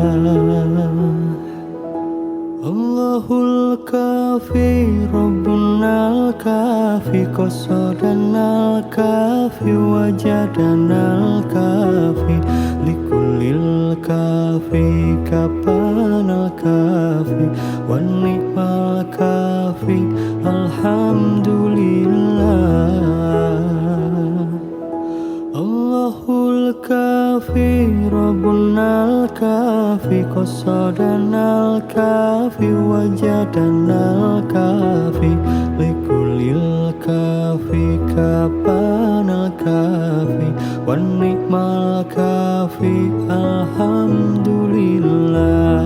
الله الكافي ربنا الكافي قصدنا الكافي وجدنا الكافي لكل الكافي كفانا الكافي والنعم الكافي الحمد لله. الله الكافي ربنا الكافي قصدنا الكافي وجدنا الكافي لكل الكافي كفانا الكافي والنعم الكافي الحمد لله.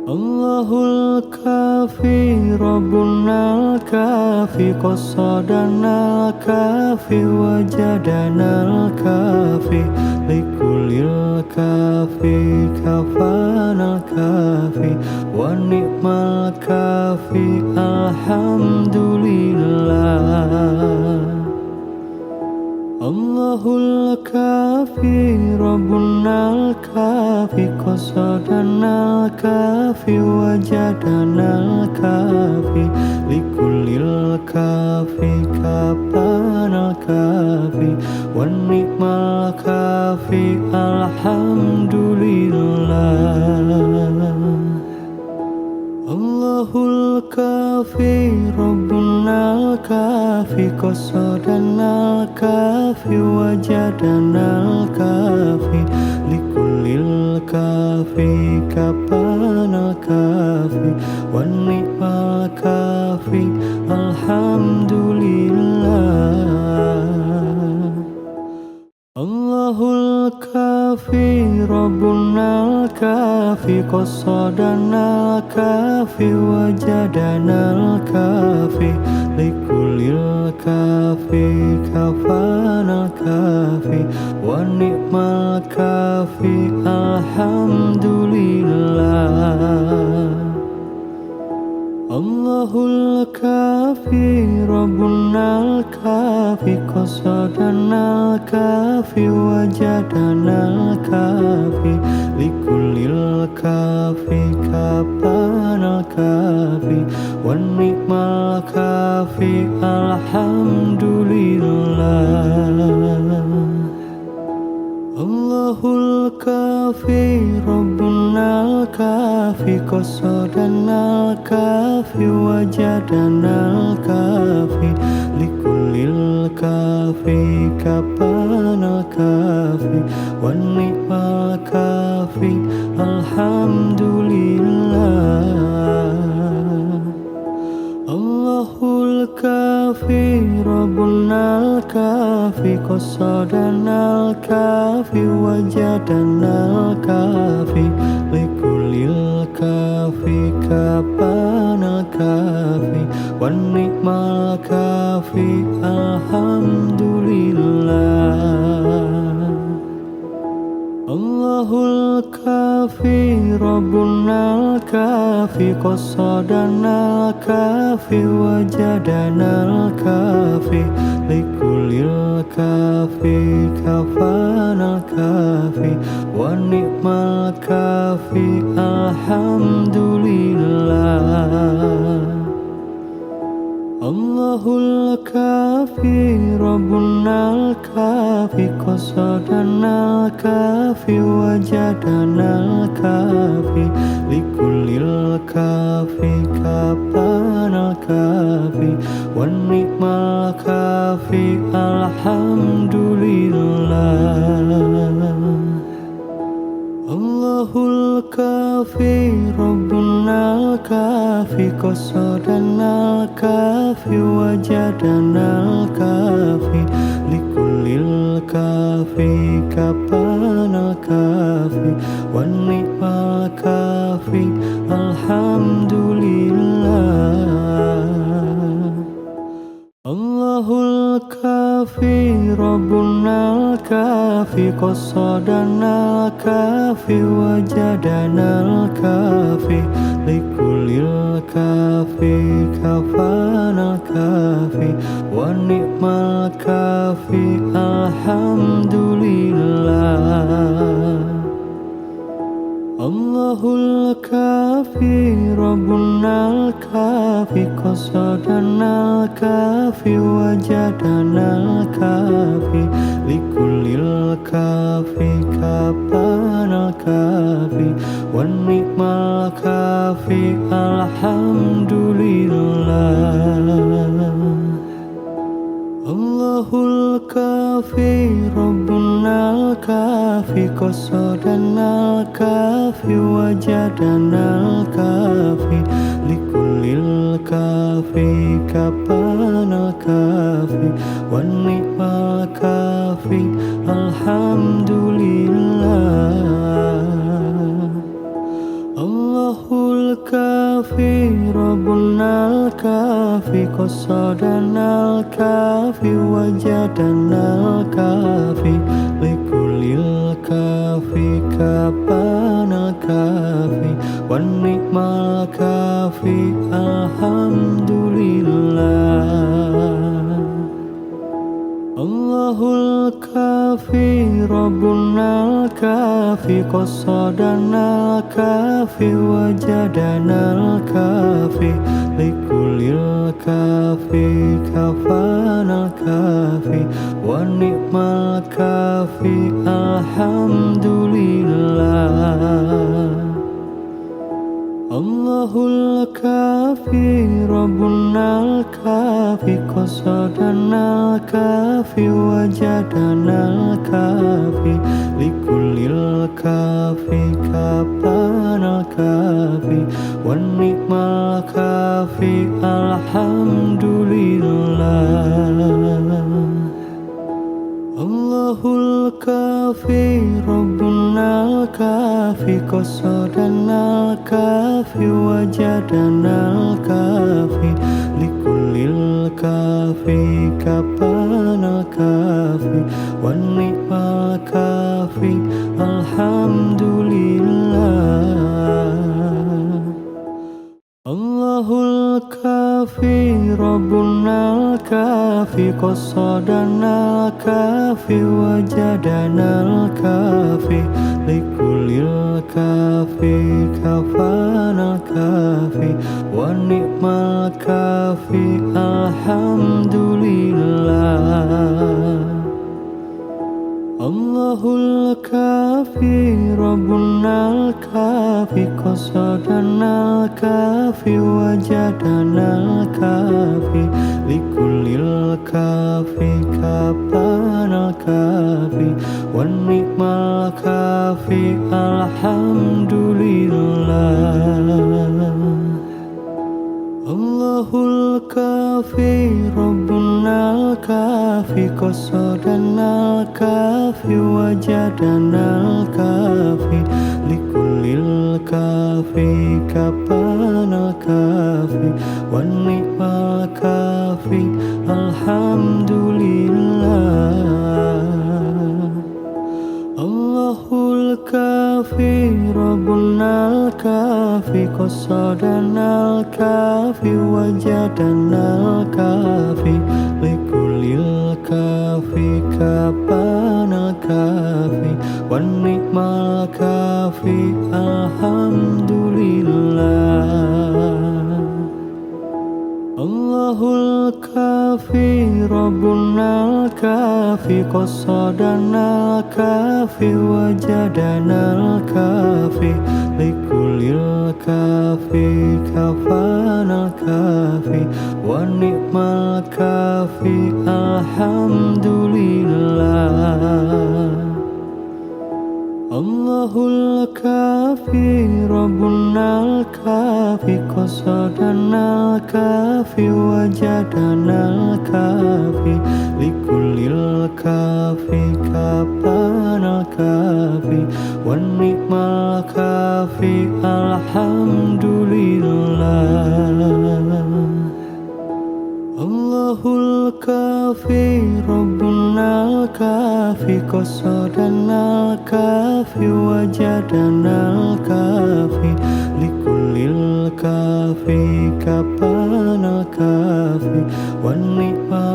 الله الكافي ربنا الكافي قصدنا الكافي وجدنا الكافي لكل الكافي كفانا الكافي والنعم الكافي الحمد لله. الله الكافي ربنا الكافي قصدنا الكافي وجدنا الكافي لكل الكافي كفانا الكافي والنعم الكافي الحمد لله. الله الكافي ربنا الكافي قصدنا الكافي وجدنا الكافي لكل الكافي كفانا الكافي والنعم الكافي الحمد لله. الله الكافي ربنا الكافي قصدنا الكافي وجدنا الكافي لكل الكافي كفانا الكافي والنعم الكافي الحمد لله. Allahul kafi Rabbunal kafi qasadanal kafi wajadanal kafi likulil kafi kapanal kafi wan ni'mal kafi alhamdulillah. Allahul kafi Rabbunal kafi qasadanal kafi wajadanal kafi likulil kafi kapanal kafi wan ni'mal kafi alhamdulillah. Allahul kafi Rabbunal kafi qasadanal kafi wajadanal kafi likulil kafi kapanal kafi wan ni'mal kafi alhamdulillah. Allahul kafi Rabbunal kafi qasadanal kafi wajadanal kafi likulil kafi kafanal kafi wan ni'mal kafi alhamdulillah. Allahul kafi Rabbunal kafi qasadanal kafi wajadanal kafi likulil kafi kapanal kafi wan ni'mal kafi alhamdulillah. Allahul kafi Rabbunal kafi qasadanal kafi wajadanal kafi likulil kafi kapanal kafi wan ni'mal kafi alhamdulillah. Allahul kafi Rabbunal kafi qasadanal kafi wajadanal kafi likulil kafi kafanal kafi wan ni'mal kafi alhamdulillah. Allahul kafi Rabbunal kafi qasadanal kafi wajadanal kafi likulil kafi kapanal kafi wan ni'mal kafi alhamdulillah. Allahul kafi Rabbunal kafi qasadanal kafi wajadanal kafi likulil kafi kapanal kafi wan ni'mal kafi alhamdulillah. Allahul kafi Rabbunal kafi qasadanal kafi wajadanal kafi likulil kafi kapanal kafi wan ni'mal kafi alhamdulillah. Allahul kafi Rabbunal kafi qasadanal kafi wajadanal kafi likulil kafi kafanal kafi wan ni'mal kafi alhamdulillah. Allahul kafi Rabbunal kafi qasadanal kafi wajadanal kafi likulil kafi kapanal kafi wan ni'mal kafi alhamdulillah. Allahul kafi Rabbunal kafi qasadanal kafi wajadanal kafi likulil kafi kapanal kafi wan ni'mal kafi alhamdulillah. Allahul kafi Rabbunal kafi qasadanal kafi wajadanal kafi likulil kafi kafanal kafi wa ni'mal kafi alhamdulillah. Allahul kafi Rabbunal kafi qasadanal kafi wajadanal kafi likulil kafi kapanal kafi wa ni'mal kafi alhamdulillah. Allahul kafi Rabbunal kafi qasadanal kafi wajadanal kafi likulil kafi kapanal kafi wa ni'mal kafi alhamdulillah. Allahul kafi Rabbunal kafi qasadanal kafi wajadanal kafi likulil kafi kapanal kafi wa ni'mal kafi alhamdulillah. Allahul kafi Rabbunal kafi qasadanal kafi wajadanal kafi likulil kafi kafanal kafi wa ni'mal kafi alhamdulillah. Allahul kafi Rabbunal kafi qasadanal kafi wajadanal kafi likulil kafi kapanal kafi wa ni'mal kafi alhamdulillah. Allahul kafi Rabbunal kafi qasadanal kafi wajadanal kafi likulil kafi kapanal kafi wa ni'mal